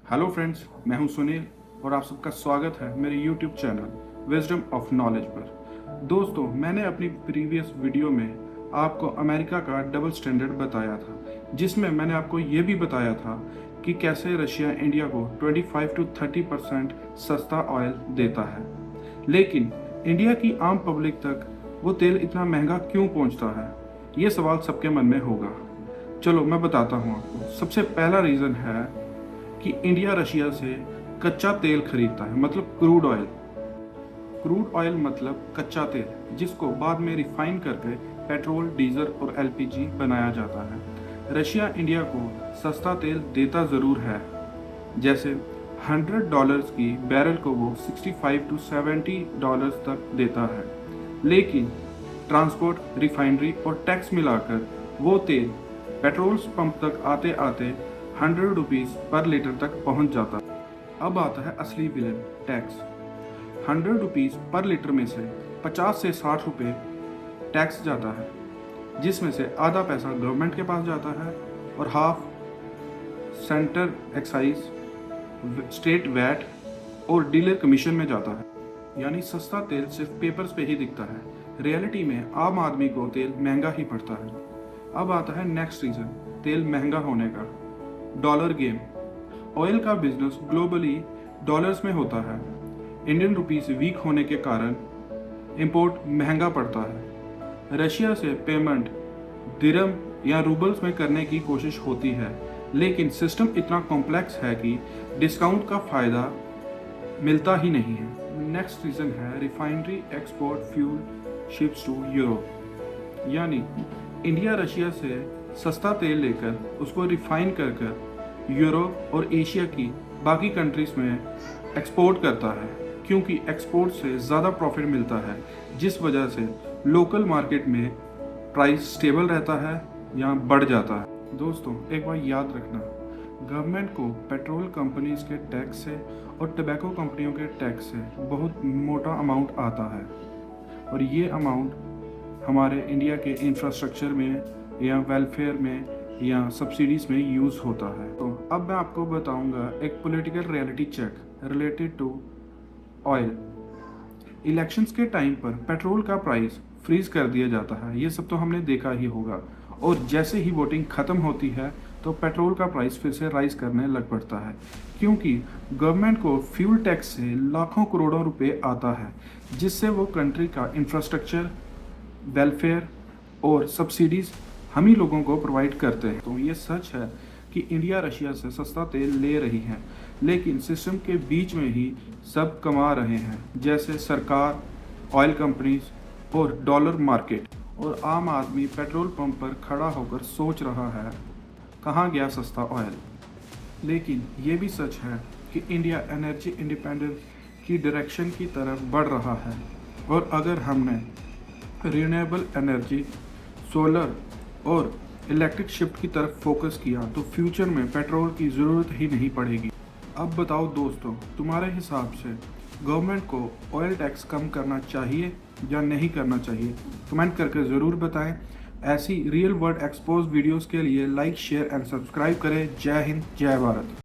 Hello friends, मैं हूं सुनील और आप सबका स्वागत है मेरे YouTube channel wisdom of knowledge पर। दोस्तों, मैंने अपनी प्रीवियस वीडियो में आपको अमेरिका का डबल स्टैंडर्ड बताया था, जिसमें मैंने आपको ये भी बताया था कि कैसे रशिया इंडिया को 25 to 30% सस्ता ऑयल देता है। लेकिन इंडिया की आम पब्लिक तक वो तेल इतना महंगा क्यों पहुंचता है, ये सवाल सबके मन में होगा। चलो मैं बताता हूँ आपको। सबसे पहला रीज़न है कि इंडिया रशिया से कच्चा तेल खरीदता है, मतलब क्रूड ऑयल। क्रूड ऑयल मतलब कच्चा तेल, जिसको बाद में रिफाइन करके पेट्रोल, डीजल और एलपीजी बनाया जाता है। रशिया इंडिया को सस्ता तेल देता ज़रूर है, जैसे $100 की बैरल को वो 65 to 70 डॉलर्स तक देता है। लेकिन ट्रांसपोर्ट, रिफाइनरी और टैक्स मिलाकर वो तेल पेट्रोल पंप तक आते आते ₹100 पर लीटर तक पहुंच जाता है। अब आता है असली विलेन, टैक्स। ₹100 पर लीटर में से 50 से 60 रुपये टैक्स जाता है, जिसमें से आधा पैसा गवर्नमेंट के पास जाता है और half centre excise, state VAT और डीलर कमीशन में जाता है। यानी सस्ता तेल सिर्फ पेपर्स पे ही दिखता है, रियलिटी में आम आदमी को तेल महंगा ही पड़ता है। अब आता है नेक्स्ट रीज़न तेल महंगा होने का, डॉलर गेम। ऑयल का बिजनेस ग्लोबली डॉलर्स में होता है। इंडियन रुपीस वीक होने के कारण इंपोर्ट महंगा पड़ता है। रशिया से पेमेंट दिरम या रूबल्स में करने की कोशिश होती है, लेकिन सिस्टम इतना कॉम्प्लेक्स है कि डिस्काउंट का फ़ायदा मिलता ही नहीं है। नेक्स्ट रीज़न है refinery export fuel ships to Europe. यानी इंडिया रशिया से सस्ता तेल लेकर उसको रिफाइन कर कर यूरोप और एशिया की बाकी कंट्रीज में एक्सपोर्ट करता है, क्योंकि एक्सपोर्ट से ज़्यादा प्रॉफिट मिलता है, जिस वजह से लोकल मार्केट में प्राइस स्टेबल रहता है या बढ़ जाता है। दोस्तों, एक बात याद रखना, गवर्नमेंट को पेट्रोल कंपनीज के टैक्स से और टबैको कंपनियों के टैक्स से बहुत मोटा अमाउंट आता है, और ये अमाउंट हमारे इंडिया के इंफ्रास्ट्रक्चर में या वेलफेयर में या सब्सिडीज़ में यूज़ होता है। तो अब मैं आपको बताऊंगा एक political reality check related to oil. Elections के टाइम पर पेट्रोल का प्राइस फ्रीज कर दिया जाता है, ये सब तो हमने देखा ही होगा, और जैसे ही वोटिंग ख़त्म होती है तो पेट्रोल का प्राइस फिर से राइज करने लग पड़ता है, क्योंकि गवर्नमेंट को फ्यूल टैक्स से लाखों करोड़ों रुपए आता है, जिससे वो कंट्री का इंफ्रास्ट्रक्चर, वेलफेयर और सब्सिडीज़ हम ही लोगों को प्रोवाइड करते हैं। तो ये सच है कि इंडिया रशिया से सस्ता तेल ले रही है, लेकिन सिस्टम के बीच में ही सब कमा रहे हैं, जैसे सरकार, ऑयल कंपनीज और डॉलर मार्केट। और आम आदमी पेट्रोल पंप पर खड़ा होकर सोच रहा है कहाँ गया सस्ता ऑयल। लेकिन ये भी सच है कि इंडिया एनर्जी इंडिपेंडेंस की डायरेक्शन की तरफ बढ़ रहा है, और अगर हमने रिन्यूएबल एनर्जी, सोलर और इलेक्ट्रिक शिफ्ट की तरफ फोकस किया तो फ्यूचर में पेट्रोल की ज़रूरत ही नहीं पड़ेगी। अब बताओ दोस्तों, तुम्हारे हिसाब से गवर्नमेंट को ऑयल टैक्स कम करना चाहिए या नहीं करना चाहिए? कमेंट करके ज़रूर बताएं। ऐसी रियल वर्ल्ड एक्सपोज वीडियोस के लिए लाइक, शेयर एंड सब्सक्राइब करें। जय हिंद, जय भारत।